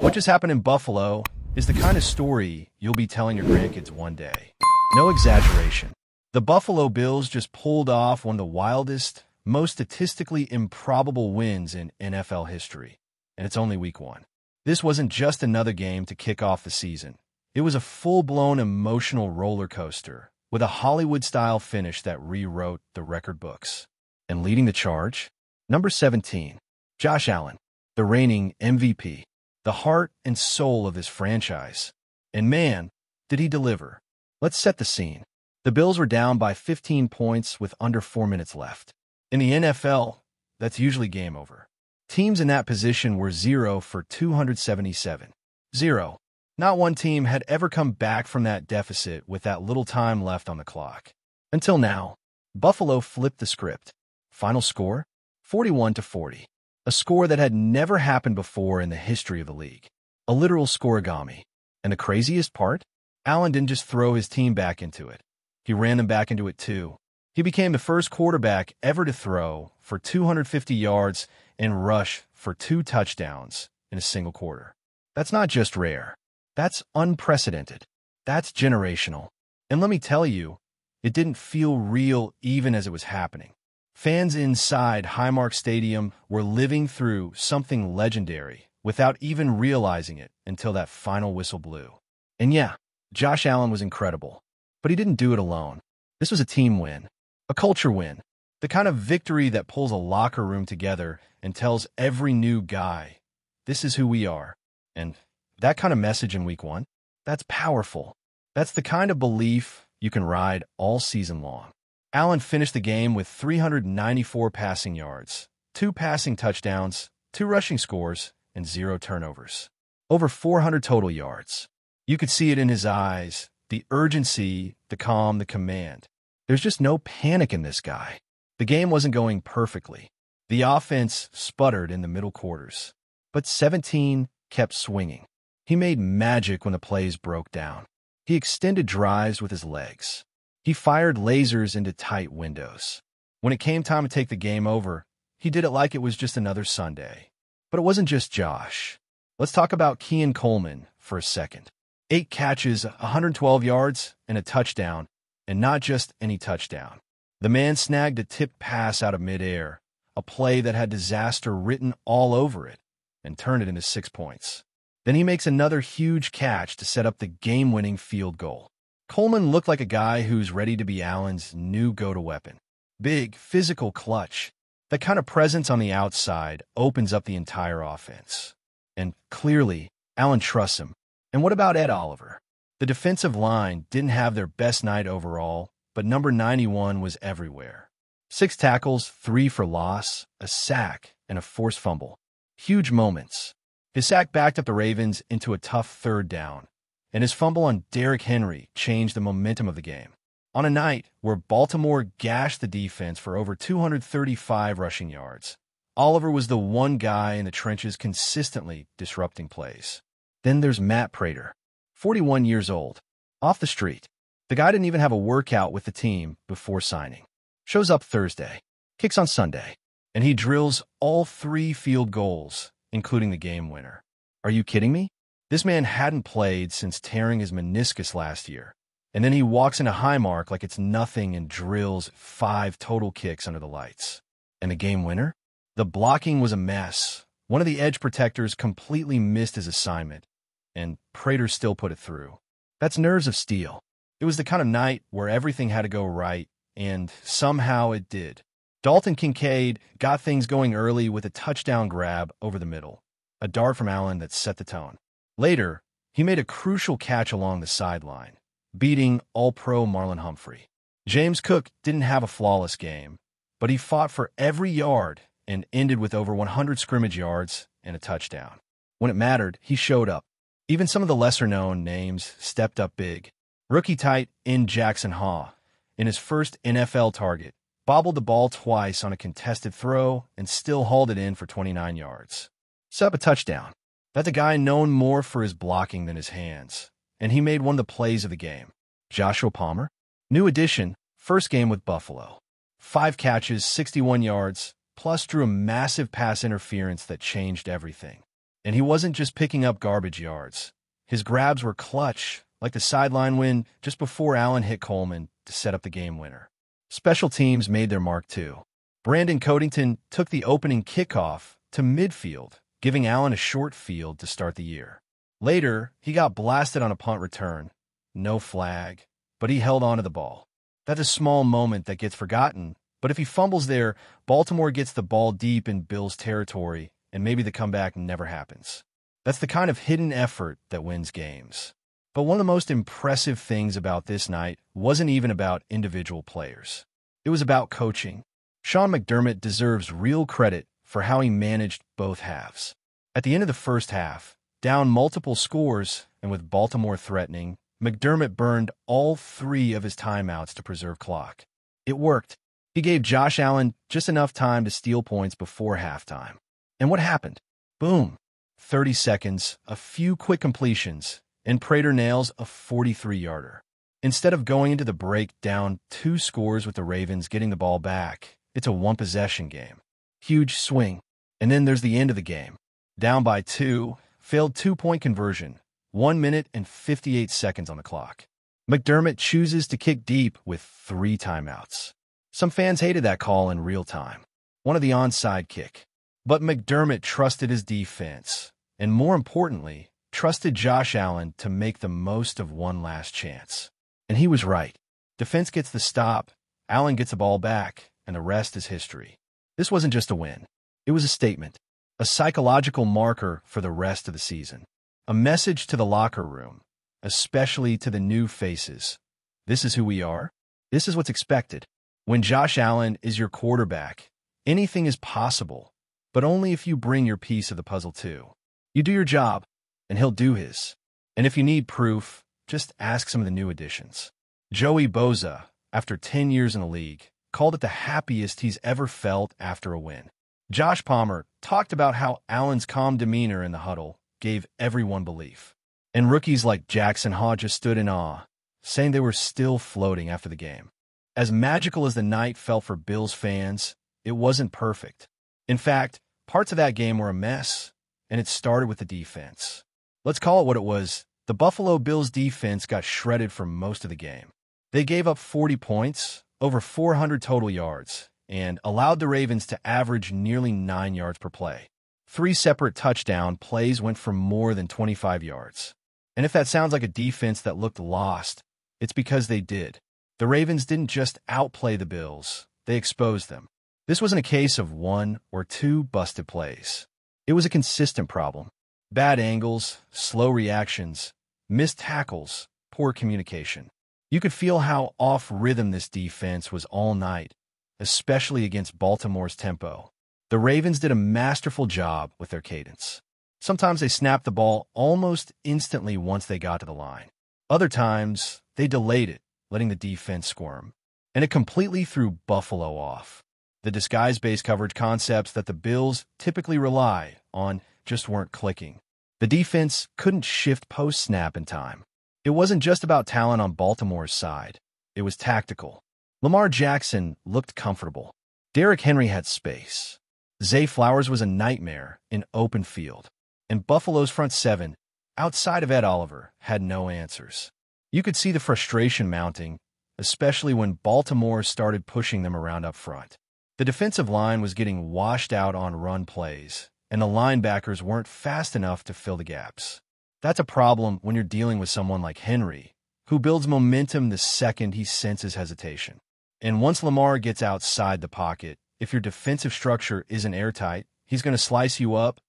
What just happened in Buffalo is the kind of story you'll be telling your grandkids one day. No exaggeration. The Buffalo Bills just pulled off one of the wildest, most statistically improbable wins in NFL history. And it's only week 1. This wasn't just another game to kick off the season. It was a full-blown emotional roller coaster with a Hollywood-style finish that rewrote the record books. And leading the charge, number 17, Josh Allen, the reigning MVP, the heart and soul of this franchise. And man, did he deliver. Let's set the scene. The Bills were down by 15 points with under 4 minutes left. In the NFL, that's usually game over. Teams in that position were 0 for 277. 0. Not one team had ever come back from that deficit with that little time left on the clock. Until now, Buffalo flipped the script. Final score? 41-40. A score that had never happened before in the history of the league. A literal scoregami. And the craziest part? Allen didn't just throw his team back into it. He ran them back into it too. He became the first quarterback ever to throw for 250 yards and rush for 2 touchdowns in a single quarter. That's not just rare. That's unprecedented. That's generational. And let me tell you, it didn't feel real even as it was happening. Fans inside Highmark Stadium were living through something legendary without even realizing it until that final whistle blew. And yeah, Josh Allen was incredible, but he didn't do it alone. This was a team win, a culture win, the kind of victory that pulls a locker room together and tells every new guy, this is who we are. And that kind of message in week 1, that's powerful. That's the kind of belief you can ride all season long. Allen finished the game with 394 passing yards, 2 passing touchdowns, 2 rushing scores, and 0 turnovers. Over 400 total yards. You could see it in his eyes, the urgency, the calm, the command. There's just no panic in this guy. The game wasn't going perfectly. The offense sputtered in the middle quarters. But 17 kept swinging. He made magic when the plays broke down. He extended drives with his legs. He fired lasers into tight windows. When it came time to take the game over, he did it like it was just another Sunday. But it wasn't just Josh. Let's talk about Keon Coleman for a second. 8 catches, 112 yards, and a touchdown, and not just any touchdown. The man snagged a tipped pass out of midair, a play that had disaster written all over it, and turned it into 6 points. Then he makes another huge catch to set up the game-winning field goal. Coleman looked like a guy who's ready to be Allen's new go-to weapon. Big, physical clutch. That kind of presence on the outside opens up the entire offense. And clearly, Allen trusts him. And what about Ed Oliver? The defensive line didn't have their best night overall, but number 91 was everywhere. 6 tackles, 3 for loss, a sack, and a forced fumble. Huge moments. His sack backed up the Ravens into a tough 3rd down, and his fumble on Derrick Henry changed the momentum of the game. On a night where Baltimore gashed the defense for over 235 rushing yards, Oliver was the one guy in the trenches consistently disrupting plays. Then there's Matt Prater, 41 years old, off the street. The guy didn't even have a workout with the team before signing. Shows up Thursday, kicks on Sunday, and he drills all 3 field goals, including the game winner. Are you kidding me? This man hadn't played since tearing his meniscus last year, and then he walks into Highmark like it's nothing and drills 5 total kicks under the lights. And the game winner? The blocking was a mess. One of the edge protectors completely missed his assignment, and Prater still put it through. That's nerves of steel. It was the kind of night where everything had to go right, and somehow it did. Dalton Kincaid got things going early with a touchdown grab over the middle, a dart from Allen that set the tone. Later, he made a crucial catch along the sideline, beating All-Pro Marlon Humphrey. James Cook didn't have a flawless game, but he fought for every yard and ended with over 100 scrimmage yards and a touchdown. When it mattered, he showed up. Even some of the lesser-known names stepped up big. Rookie tight end Jackson Haw, in his first NFL target, bobbled the ball twice on a contested throw and still hauled it in for 29 yards. Set up a touchdown. That's a guy known more for his blocking than his hands, and he made one of the plays of the game. Joshua Palmer, new addition, first game with Buffalo. 5 catches, 61 yards, plus drew a massive pass interference that changed everything. And he wasn't just picking up garbage yards. His grabs were clutch, like the sideline win just before Allen hit Coleman to set up the game winner. Special teams made their mark too. Brandon Codington took the opening kickoff to midfield, giving Allen a short field to start the year. Later, he got blasted on a punt return. No flag, but he held on to the ball. That's a small moment that gets forgotten, but if he fumbles there, Baltimore gets the ball deep in Bills territory, and maybe the comeback never happens. That's the kind of hidden effort that wins games. But one of the most impressive things about this night wasn't even about individual players. It was about coaching. Sean McDermott deserves real credit for how he managed both halves. At the end of the first half, down multiple scores and with Baltimore threatening, McDermott burned all 3 of his timeouts to preserve clock. It worked. He gave Josh Allen just enough time to steal points before halftime. And what happened? Boom. 30 seconds, a few quick completions, and Prater nails a 43-yarder. Instead of going into the break down 2 scores with the Ravens getting the ball back, it's a one-possession game. Huge swing. And then there's the end of the game. Down by 2, failed 2-point conversion, 1 minute and 58 seconds on the clock. McDermott chooses to kick deep with 3 timeouts. Some fans hated that call in real time. One of the onside kick. But McDermott trusted his defense, and more importantly, trusted Josh Allen to make the most of one last chance. And he was right. Defense gets the stop, Allen gets the ball back, and the rest is history. This wasn't just a win. It was a statement, a psychological marker for the rest of the season, a message to the locker room, especially to the new faces. This is who we are. This is what's expected. When Josh Allen is your quarterback, anything is possible, but only if you bring your piece of the puzzle too. You do your job, and he'll do his. And if you need proof, just ask some of the new additions. Joey Bosa, after 10 years in the league, called it the happiest he's ever felt after a win. Josh Palmer talked about how Allen's calm demeanor in the huddle gave everyone belief. And rookies like Jackson Hodges stood in awe, saying they were still floating after the game. As magical as the night felt for Bills fans, it wasn't perfect. In fact, parts of that game were a mess, and it started with the defense. Let's call it what it was. The Buffalo Bills defense got shredded for most of the game. They gave up 40 points, over 400 total yards, and allowed the Ravens to average nearly 9 yards per play. 3 separate touchdown plays went for more than 25 yards. And if that sounds like a defense that looked lost, it's because they did. The Ravens didn't just outplay the Bills, they exposed them. This wasn't a case of 1 or 2 busted plays. It was a consistent problem. Bad angles, slow reactions, missed tackles, poor communication. You could feel how off-rhythm this defense was all night, especially against Baltimore's tempo. The Ravens did a masterful job with their cadence. Sometimes they snapped the ball almost instantly once they got to the line. Other times, they delayed it, letting the defense squirm. And it completely threw Buffalo off. The disguise-based coverage concepts that the Bills typically rely on just weren't clicking. The defense couldn't shift post-snap in time. It wasn't just about talent on Baltimore's side. It was tactical. Lamar Jackson looked comfortable. Derrick Henry had space. Zay Flowers was a nightmare in open field. And Buffalo's front 7, outside of Ed Oliver, had no answers. You could see the frustration mounting, especially when Baltimore started pushing them around up front. The defensive line was getting washed out on run plays, and the linebackers weren't fast enough to fill the gaps. That's a problem when you're dealing with someone like Henry, who builds momentum the second he senses hesitation. And once Lamar gets outside the pocket, if your defensive structure isn't airtight, he's going to slice you up,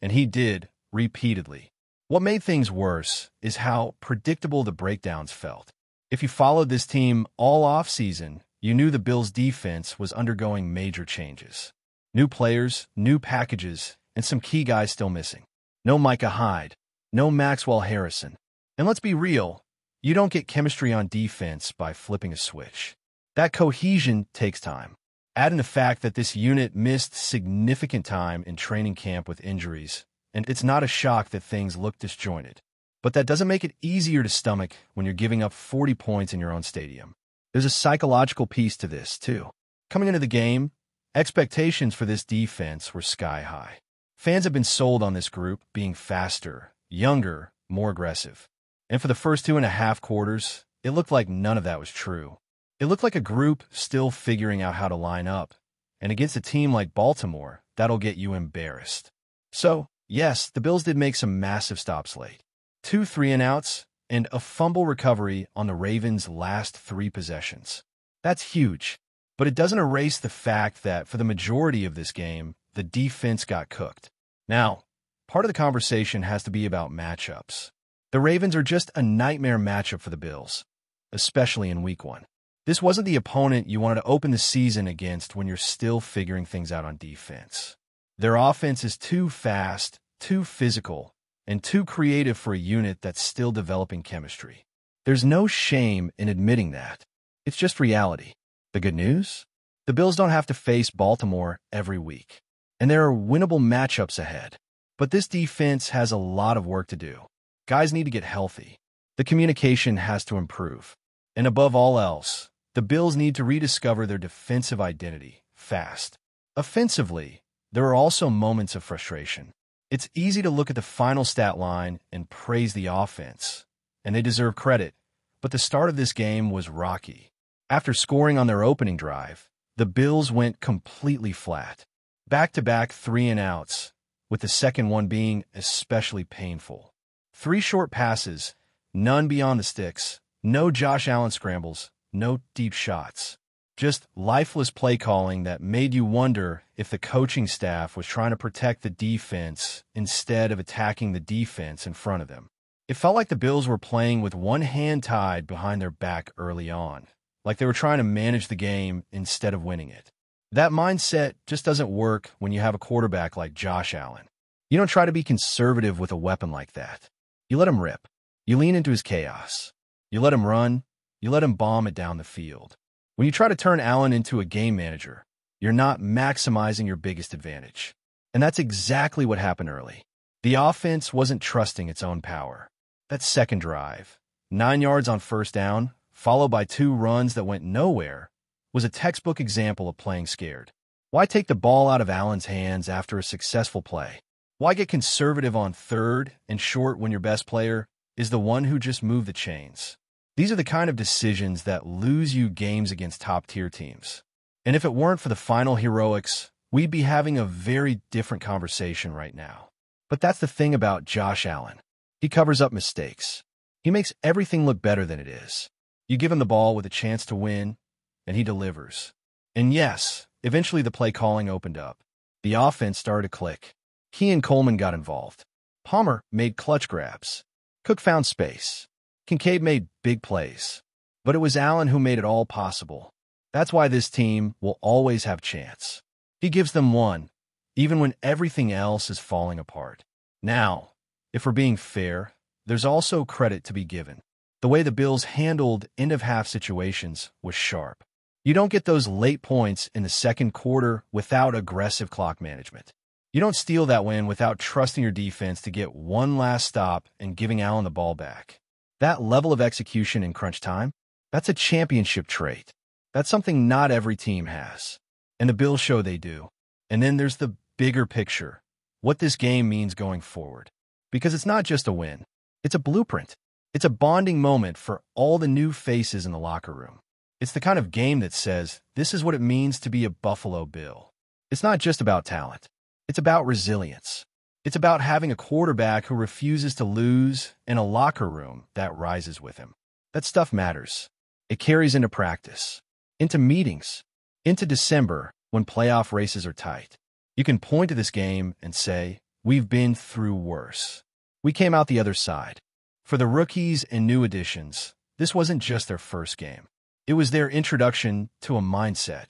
and he did repeatedly. What made things worse is how predictable the breakdowns felt. If you followed this team all offseason, you knew the Bills' defense was undergoing major changes. New players, new packages, and some key guys still missing. No Micah Hyde, no Maxwell Harrison. And let's be real, you don't get chemistry on defense by flipping a switch. That cohesion takes time. Add in the fact that this unit missed significant time in training camp with injuries, and it's not a shock that things look disjointed. But that doesn't make it easier to stomach when you're giving up 40 points in your own stadium. There's a psychological piece to this, too. Coming into the game, expectations for this defense were sky high. Fans have been sold on this group being faster, younger, more aggressive. And for the first 2.5 quarters, it looked like none of that was true. It looked like a group still figuring out how to line up. And against a team like Baltimore, that'll get you embarrassed. So, yes, the Bills did make some massive stops late. 2 3-and-outs and a fumble recovery on the Ravens' last 3 possessions. That's huge, but it doesn't erase the fact that for the majority of this game, the defense got cooked. Now, part of the conversation has to be about matchups. The Ravens are just a nightmare matchup for the Bills, especially in Week 1. This wasn't the opponent you wanted to open the season against when you're still figuring things out on defense. Their offense is too fast, too physical, and too creative for a unit that's still developing chemistry. There's no shame in admitting that. It's just reality. The good news? The Bills don't have to face Baltimore every week, and there are winnable matchups ahead. But this defense has a lot of work to do. Guys need to get healthy. The communication has to improve. And above all else, the Bills need to rediscover their defensive identity fast. Offensively, there are also moments of frustration. It's easy to look at the final stat line and praise the offense, and they deserve credit, but the start of this game was rocky. After scoring on their opening drive, the Bills went completely flat. Back-to-back 3-and-outs, with the second one being especially painful. 3 short passes, none beyond the sticks, no Josh Allen scrambles, no deep shots. Just lifeless play calling that made you wonder if the coaching staff was trying to protect the defense instead of attacking the defense in front of them. It felt like the Bills were playing with one hand tied behind their back early on, like they were trying to manage the game instead of winning it. That mindset just doesn't work when you have a quarterback like Josh Allen. You don't try to be conservative with a weapon like that. You let him rip. You lean into his chaos. You let him run. You let him bomb it down the field. When you try to turn Allen into a game manager, you're not maximizing your biggest advantage. And that's exactly what happened early. The offense wasn't trusting its own power. That second drive, 9 yards on first down, followed by 2 runs that went nowhere, was a textbook example of playing scared. Why take the ball out of Allen's hands after a successful play? Why get conservative on third and short when your best player is the one who just moved the chains? These are the kind of decisions that lose you games against top-tier teams. And if it weren't for the final heroics, we'd be having a very different conversation right now. But that's the thing about Josh Allen. He covers up mistakes. He makes everything look better than it is. You give him the ball with a chance to win, and he delivers. And yes, eventually the play calling opened up. The offense started to click. He and Coleman got involved. Palmer made clutch grabs. Cook found space. Kincaid made big plays. But it was Allen who made it all possible. That's why this team will always have chance. He gives them one, even when everything else is falling apart. Now, if we're being fair, there's also credit to be given. The way the Bills handled end-of-half situations was sharp. You don't get those late points in the second quarter without aggressive clock management. You don't steal that win without trusting your defense to get one last stop and giving Allen the ball back. That level of execution in crunch time, that's a championship trait. That's something not every team has. And the Bills show they do. And then there's the bigger picture, what this game means going forward. Because it's not just a win. It's a blueprint. It's a bonding moment for all the new faces in the locker room. It's the kind of game that says, this is what it means to be a Buffalo Bill. It's not just about talent. It's about resilience. It's about having a quarterback who refuses to lose and a locker room that rises with him. That stuff matters. It carries into practice, into meetings, into December when playoff races are tight. You can point to this game and say, we've been through worse. We came out the other side. For the rookies and new additions, this wasn't just their first game. It was their introduction to a mindset,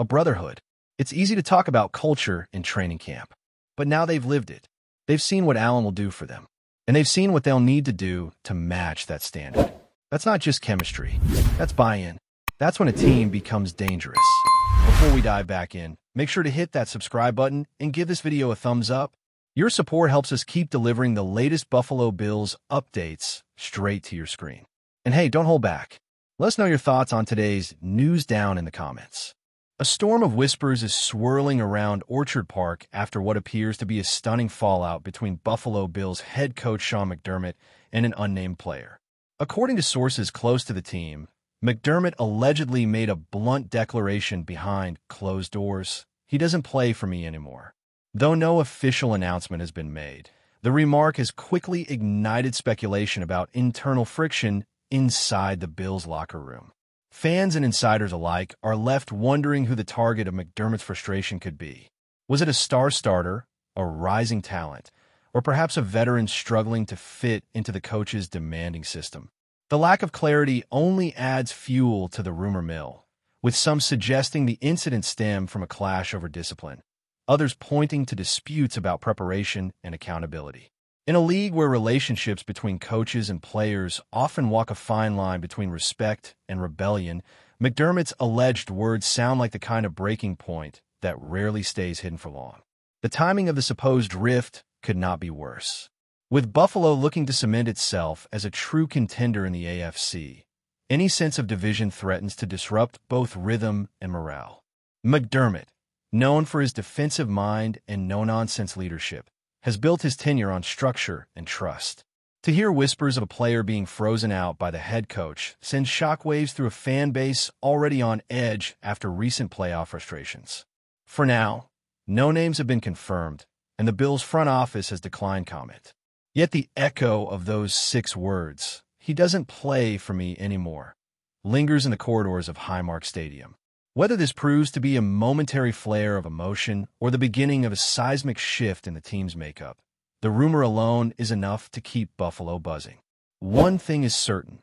a brotherhood. It's easy to talk about culture in training camp, but now they've lived it. They've seen what Allen will do for them, and they've seen what they'll need to do to match that standard. That's not just chemistry. That's buy-in. That's when a team becomes dangerous. Before we dive back in, make sure to hit that subscribe button and give this video a thumbs up. Your support helps us keep delivering the latest Buffalo Bills updates straight to your screen. And hey, don't hold back. Let us know your thoughts on today's news down in the comments. A storm of whispers is swirling around Orchard Park after what appears to be a stunning fallout between Buffalo Bills head coach Sean McDermott and an unnamed player. According to sources close to the team, McDermott allegedly made a blunt declaration behind closed doors: "He doesn't play for me anymore." Though no official announcement has been made, the remark has quickly ignited speculation about internal friction inside the Bills locker room. Fans and insiders alike are left wondering who the target of McDermott's frustration could be. Was it a star starter, a rising talent, or perhaps a veteran struggling to fit into the coach's demanding system? The lack of clarity only adds fuel to the rumor mill, with some suggesting the incident stemmed from a clash over discipline, others pointing to disputes about preparation and accountability. In a league where relationships between coaches and players often walk a fine line between respect and rebellion, McDermott's alleged words sound like the kind of breaking point that rarely stays hidden for long. The timing of the supposed rift could not be worse. With Buffalo looking to cement itself as a true contender in the AFC, any sense of division threatens to disrupt both rhythm and morale. McDermott, known for his defensive mind and no-nonsense leadership, has built his tenure on structure and trust. To hear whispers of a player being frozen out by the head coach sends shockwaves through a fan base already on edge after recent playoff frustrations. For now, no names have been confirmed, and the Bills' front office has declined comment. Yet the echo of those 6 words, "He doesn't play for me anymore," lingers in the corridors of Highmark Stadium. Whether this proves to be a momentary flare of emotion or the beginning of a seismic shift in the team's makeup, the rumor alone is enough to keep Buffalo buzzing. One thing is certain: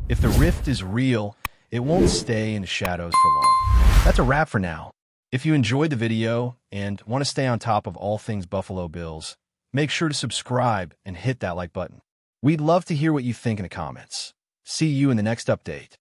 if the rift is real, it won't stay in the shadows for long. That's a wrap for now. If you enjoyed the video and want to stay on top of all things Buffalo Bills, make sure to subscribe and hit that like button. We'd love to hear what you think in the comments. See you in the next update.